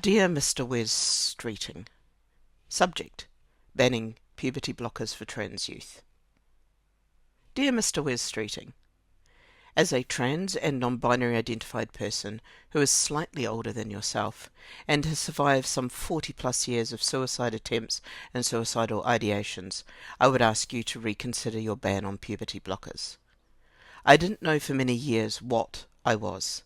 Dear Mr Wes Streeting. Subject: Banning puberty blockers for trans youth. Dear Mr Wes Streeting, as a trans and non-binary identified person who is slightly older than yourself and has survived some 40 plus years of suicide attempts and suicidal ideations, I would ask you to reconsider your ban on puberty blockers. I didn't know for many years what I was.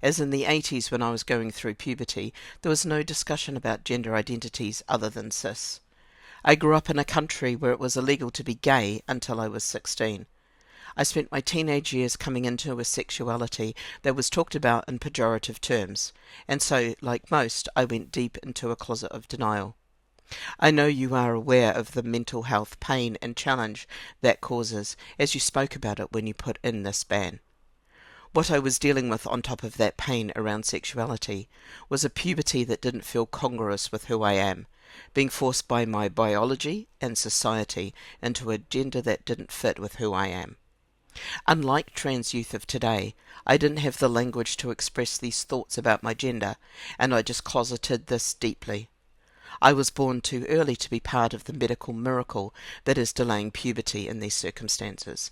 As in the 80s when I was going through puberty, there was no discussion about gender identities other than cis. I grew up in a country where it was illegal to be gay until I was 16. I spent my teenage years coming into a sexuality that was talked about in pejorative terms, and so, like most, I went deep into a closet of denial. I know you are aware of the mental health pain and challenge that causes, as you spoke about it when you put in this ban. What I was dealing with on top of that pain around sexuality was a puberty that didn't feel congruous with who I am, being forced by my biology and society into a gender that didn't fit with who I am. Unlike trans youth of today, I didn't have the language to express these thoughts about my gender, and I just closeted this deeply. I was born too early to be part of the medical miracle that is delaying puberty in these circumstances.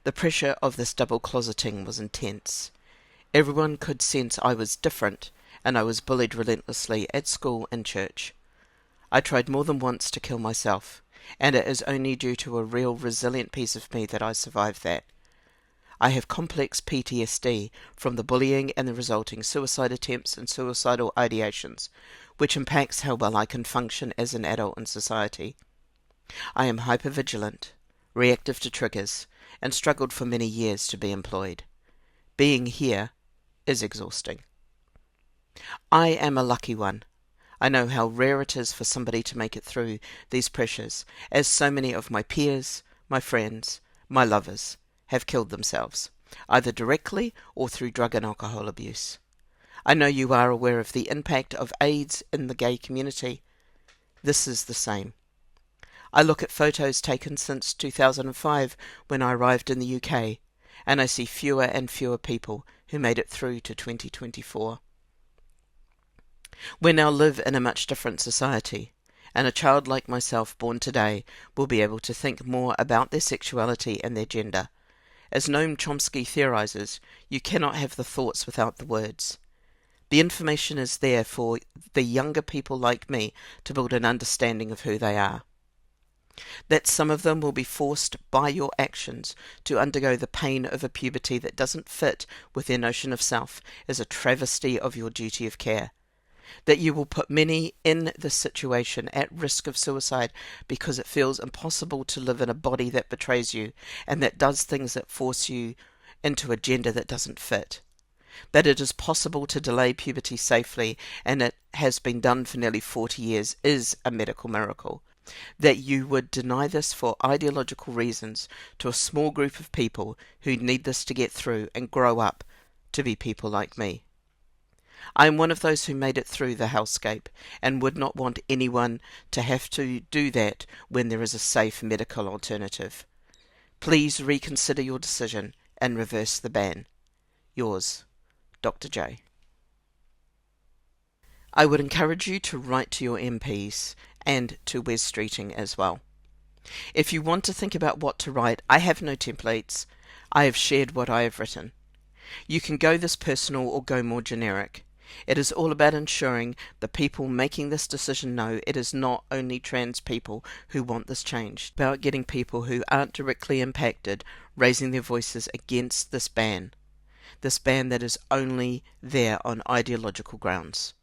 The pressure of this double closeting was intense. Everyone could sense I was different, and I was bullied relentlessly at school and church. I tried more than once to kill myself, and it is only due to a real resilient piece of me that I survived that. I have complex PTSD from the bullying and the resulting suicide attempts and suicidal ideations, which impacts how well I can function as an adult in society. I am hypervigilant, reactive to triggers, and struggled for many years to be employed. Being here is exhausting. I am a lucky one. I know how rare it is for somebody to make it through these pressures, as so many of my peers, my friends, my lovers have killed themselves, either directly or through drug and alcohol abuse. I know you are aware of the impact of AIDS in the gay community. This is the same. I look at photos taken since 2005 when I arrived in the UK, and I see fewer and fewer people who made it through to 2024. We now live in a much different society, and a child like myself born today will be able to think more about their sexuality and their gender. As Noam Chomsky theorizes, you cannot have the thoughts without the words. The information is there for the younger people like me to build an understanding of who they are. That some of them will be forced by your actions to undergo the pain of a puberty that doesn't fit with their notion of self is a travesty of your duty of care. That you will put many in this situation at risk of suicide because it feels impossible to live in a body that betrays you and that does things that force you into a gender that doesn't fit. That it is possible to delay puberty safely, and it has been done for nearly 40 years, is a medical miracle. That you would deny this for ideological reasons to a small group of people who need this to get through and grow up to be people like me. I am one of those who made it through the hellscape and would not want anyone to have to do that when there is a safe medical alternative. Please reconsider your decision and reverse the ban. Yours, Dr. J. I would encourage you to write to your MPs and to Wes Streeting as well. If you want to think about what to write, I have no templates. I have shared what I have written. You can go this personal or go more generic. It is all about ensuring the people making this decision know it is not only trans people who want this changed, about getting people who aren't directly impacted raising their voices against this ban that is only there on ideological grounds.